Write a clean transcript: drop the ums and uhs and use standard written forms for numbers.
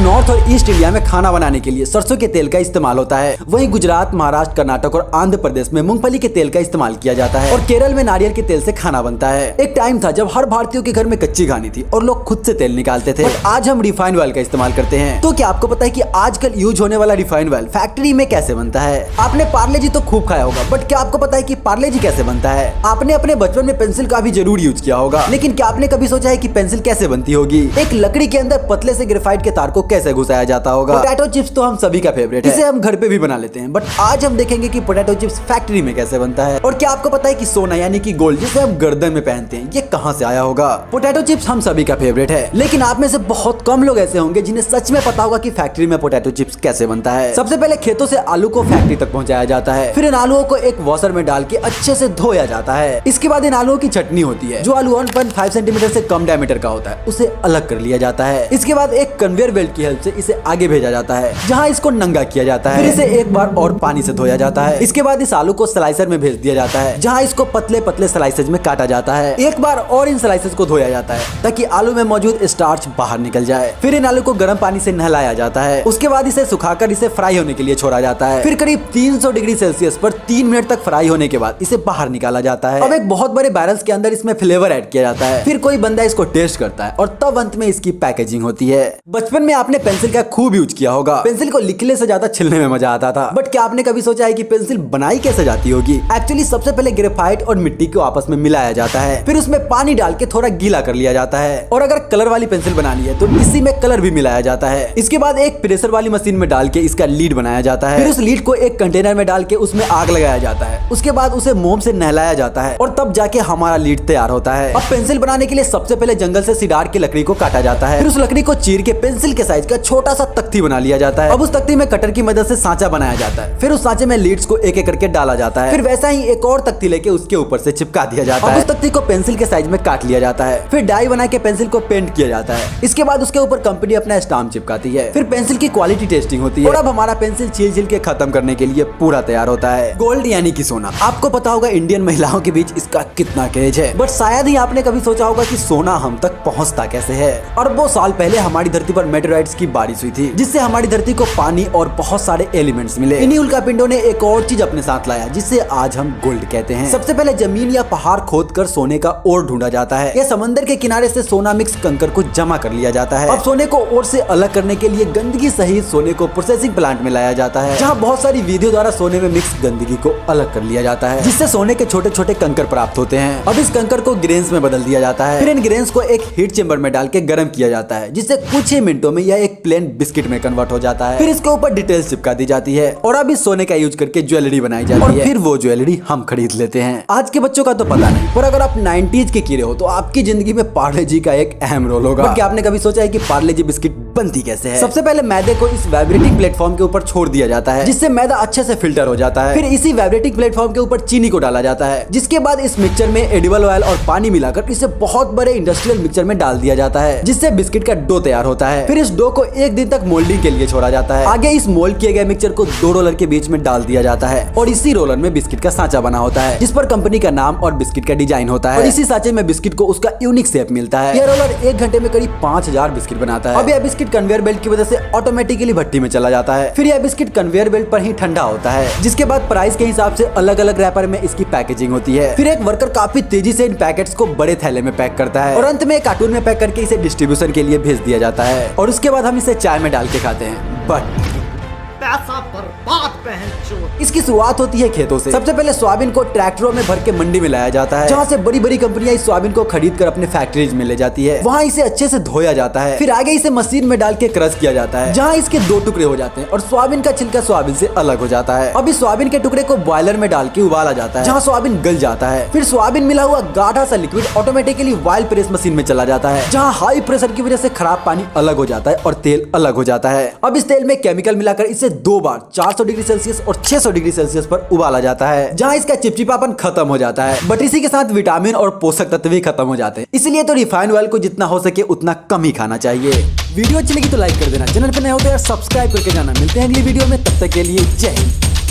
North और east India में खाना बनाने के लिए सरसों के तेल का इस्तेमाल होता है। वहीं गुजरात, महाराष्ट्र, कर्नाटक और आंध्र प्रदेश में मूंगफली के तेल का इस्तेमाल किया जाता है और केरल में नारियल के तेल से खाना बनता है। एक टाइम था जब हर भारतीयों के घर में कच्ची घानी थी और लोग खुद से तेल निकालते थे। बट आज हम रिफाइंड ऑयल का इस्तेमाल करते हैं। तो क्या आपको पता है कि आजकल यूज होने वाला रिफाइंड ऑयल फैक्ट्री में कैसे बनता है? आपने पार्ले जी तो खूब खाया होगा, बट क्या आपको पता है कि पार्ले जी कैसे बनता है? आपने अपने बचपन में पेंसिल का भी जरूर यूज किया होगा, लेकिन क्या आपने कभी सोचा है कि पेंसिल कैसे बनती होगी? एक लकड़ी के अंदर पतले से ग्रेफाइट के तार को कैसे घुसाया जाता होगा? पोटैटो चिप्स तो हम सभी का फेवरेट है, इसे हम घर पे भी बना लेते हैं। बट आज हम देखेंगे कि पोटैटो चिप्स फैक्ट्री में कैसे बनता है। और क्या आपको पता है कि सोना यानी कि गोल्ड जिसे हम गर्दन में पहनते हैं, ये कहां से आया होगा? पोटैटो चिप्स हम सभी का फेवरेट है, लेकिन आप में से बहुत कम लोग ऐसे होंगे जिन्हें सच में पता होगा कि फैक्ट्री में पोटैटो चिप्स कैसे बनता है। सबसे पहले खेतों से आलू को फैक्ट्री तक पहुंचाया जाता है, फिर इन आलुओं को एक वॉशर में डाल के अच्छे से धोया जाता है। इसके बाद इन आलुओं की चटनी होती है, जो आलू 1.5 सेंटीमीटर से कम डायमीटर का होता है, उसे अलग कर लिया जाता है। इसके बाद एक कन्वेयर बेल्ट की हेल्प से इसे आगे भेजा जाता है, जहां इसको नंगा किया जाता है। फिर इसे एक बार और पानी से धोया जाता है। इसके बाद इस आलू को स्लाइसर में भेज दिया जाता है, जहां इसको पतले पतले स्लाइसेज में काटा जाता है। एक बार और इन स्लाइसेज को धोया जाता है ताकि आलू में मौजूद स्टार्च बाहर निकल जाए। फिर इन आलू को गर्म पानी से नहलाया जाता है। उसके बाद इसे सुखाकर इसे फ्राई होने के लिए छोड़ा जाता है। फिर करीब 300 डिग्री सेल्सियस पर 3 मिनट तक फ्राई होने के बाद इसे बाहर निकाला जाता है। अब एक बहुत बड़े बैरल्स के अंदर इसमें फ्लेवर ऐड किया जाता है। फिर कोई बंदा इसको टेस्ट करता है और तब अंत में इसकी पैकेजिंग होती है। बचपन में आपने पेंसिल का खूब यूज किया होगा। पेंसिल को लिखने से ज्यादा छिलने में मजा आता था। बट क्या आपने कभी सोचा है कि पेंसिल बनाई कैसे जाती होगी? एक्चुअली सबसे पहले ग्रेफाइट और मिट्टी को आपस में मिलाया जाता है, फिर उसमें पानी डाल के थोड़ा गीला कर लिया जाता है। और अगर कलर वाली पेंसिल बनानी है तो इसी में कलर भी मिलाया जाता है। इसके बाद एक प्रेशर वाली मशीन में डाल के इसका लीड बनाया जाता है। फिर उस लीड को एक कंटेनर में डाल के उसमें आग लगाया जाता है। उसके बाद उसे मोम से नहलाया जाता है और तब जाके हमारा लीड तैयार होता है। अब पेंसिल बनाने के लिए सबसे पहले जंगल से सिडार की लकड़ी को काटा जाता है। फिर उस लकड़ी को चीर के पेंसिल के साइज का छोटा सा तख्ती बना लिया जाता है। अब उस तख्ती में कटर की मदद से सांचा बनाया जाता है। फिर उस सांचे में लीड्स को एक एक करके डाला जाता है। फिर वैसा ही एक और तख्ती लेके उसके ऊपर से चिपका दिया जाता है। उस तख्ती को पेंसिल के साइज में काट लिया जाता है। फिर डाई बना के पेंसिल को पेंट किया जाता है। इसके बाद उसके ऊपर कंपनी अपना स्टाम्प चिपकाती है। फिर पेंसिल की क्वालिटी टेस्टिंग होती है और अब हमारा पेंसिल छील के खत्म करने के लिए पूरा तैयार होता है। गोल्ड यानी कि सोना। आपको पता होगा इंडियन महिलाओं के बीच इसका कितना क्रेज है, बट शायद ही आपने कभी सोचा होगा कि सोना हम तक पहुंचता कैसे है। अरबों साल पहले हमारी धरती पर मेटेराइट्स की बारिश हुई थी, जिससे हमारी धरती को पानी और बहुत सारे एलिमेंट्स मिले। इन्हीं उल्कापिंडों ने एक और चीज अपने साथ लाया, जिसे आज हम गोल्ड कहते हैं। सबसे पहले जमीन या पहाड़ खोदकर सोने का ओर ढूंढा जाता है। यह समंदर के किनारे से सोना मिक्स कंकर को जमा कर लिया जाता है। अब सोने को ओर से अलग करने के लिए गंदगी सहित सोने को प्रोसेसिंग प्लांट में लाया जाता है, जहाँ बहुत सारी विधियों द्वारा सोने में मिक्स गंदगी को अलग कर लिया जाता है, जिससे सोने के छोटे छोटे कंकर प्राप्त होते हैं। अब इस कंकर को ग्रेन्स में बदल दिया जाता है। फिर इन ग्रेन्स को एक हीट चेंबर में डाल के गर्म किया जाता है, जिससे कुछ ही मिनटों में यह एक प्लेन बिस्किट में कन्वर्ट हो जाता है। फिर इसके ऊपर डिटेल्स चिपका दी जाती है और अब इस सोने का यूज करके ज्वेलरी बनाई जाती है। फिर वो ज्वेलरी हम खरीद लेते हैं। आज के बच्चों का तो पता नहीं, पर अगर आप 90s के कीड़े हो तो आपकी जिंदगी में पार्ले जी का एक अहम रोल होगा। क्या आपने कभी सोचा है कि पार्ले जी बिस्किट बनती कैसे है? सबसे पहले मैदे को इस वाइब्रेटिंग प्लेटफॉर्म के ऊपर छोड़ दिया जाता है, जिससे मैदा अच्छे से फिल्टर हो जाता है। फिर इसी वाइब्रेटिंग प्लेटफॉर्म के ऊपर चीनी को डाला जाता है, जिसके बाद इस मिक्सचर में एडिबल ऑयल और पानी मिलाकर इसे बहुत बड़े इंडस्ट्रियल मिक्सचर में डाल दिया जाता है, जिससे बिस्किट का डो तैयार होता है। फिर इस डो को एक दिन तक मोल्डिंग के लिए छोड़ा जाता है। आगे इस मोल्ड किए गए मिक्सचर को 2 रोलर के बीच में डाल दिया जाता है और इसी रोलर में बिस्किट का सांचा बना होता है, जिस पर कंपनी का नाम और बिस्किट का डिजाइन होता है। और इसी सांचे में बिस्किट को उसका यूनिक शेप मिलता है। यह रोलर 1 घंटे में करीब 5000 बिस्किट बनाता है। अब यह बिस्किट कन्वेयर बेल्ट की वजह से ऑटोमेटिकली भट्टी में चला जाता है। फिर यह बिस्किट कन्वेयर बेल्ट पर ही ठंडा होता है, जिसके बाद प्राइस के हिसाब से अलग अलग रैपर में इसकी पैकेजिंग होती है। फिर एक वर्कर काफी तेजी से इन पैकेट्स को बड़े थैले में पैक करता है और अंत में कार्टून में पैक करके इसे डिस्ट्रीब्यूशन के लिए भेज दिया जाता है। और उसके बाद हम इसे चाय में डाल के खाते हैं। बट पैसा बर्बाद पहनचोद। इसकी शुरुआत होती है खेतों से। सबसे पहले सोयाबीन को ट्रैक्टरों में भर के मंडी में लाया जाता है, जहाँ से बड़ी बड़ी कंपनियां इस सोयाबीन को खरीद कर अपने फैक्ट्रीज में ले जाती है। वहाँ इसे अच्छे से धोया जाता है। फिर आगे इसे मशीन में डाल के क्रश किया जाता है, जहाँ इसके 2 टुकड़े हो जाते हैं और सोयाबीन का छिलका सोयाबीन से अलग हो जाता है। अब इस सोयाबीन के टुकड़े को बॉयलर में डाल के उबाला जाता है, जहाँ सोयाबीन गल जाता है। फिर सोयाबीन मिला हुआ गाढ़ा सा liquid automatically wild press machine में चला जाता है, जहाँ हाई प्रेशर की वजह से खराब पानी अलग हो जाता है और तेल अलग हो जाता है। अब इस तेल में केमिकल मिलाकर इसे 2 बार 400 डिग्री सेल्सियस और 600 डिग्री सेल्सियस पर उबाला जाता है, जहां इसका चिपचिपापन खत्म हो जाता है। बट इसी के साथ विटामिन और पोषक तत्व भी खत्म हो जाते हैं। इसलिए तो रिफाइंड ऑयल को जितना हो सके उतना कम ही खाना चाहिए। वीडियो अच्छी लगी तो लाइक कर देना, चैनल पर नए हो तो यार सब्सक्राइब करके जाना। मिलते हैं अगली वीडियो में, तब तक के लिए जय हिंद।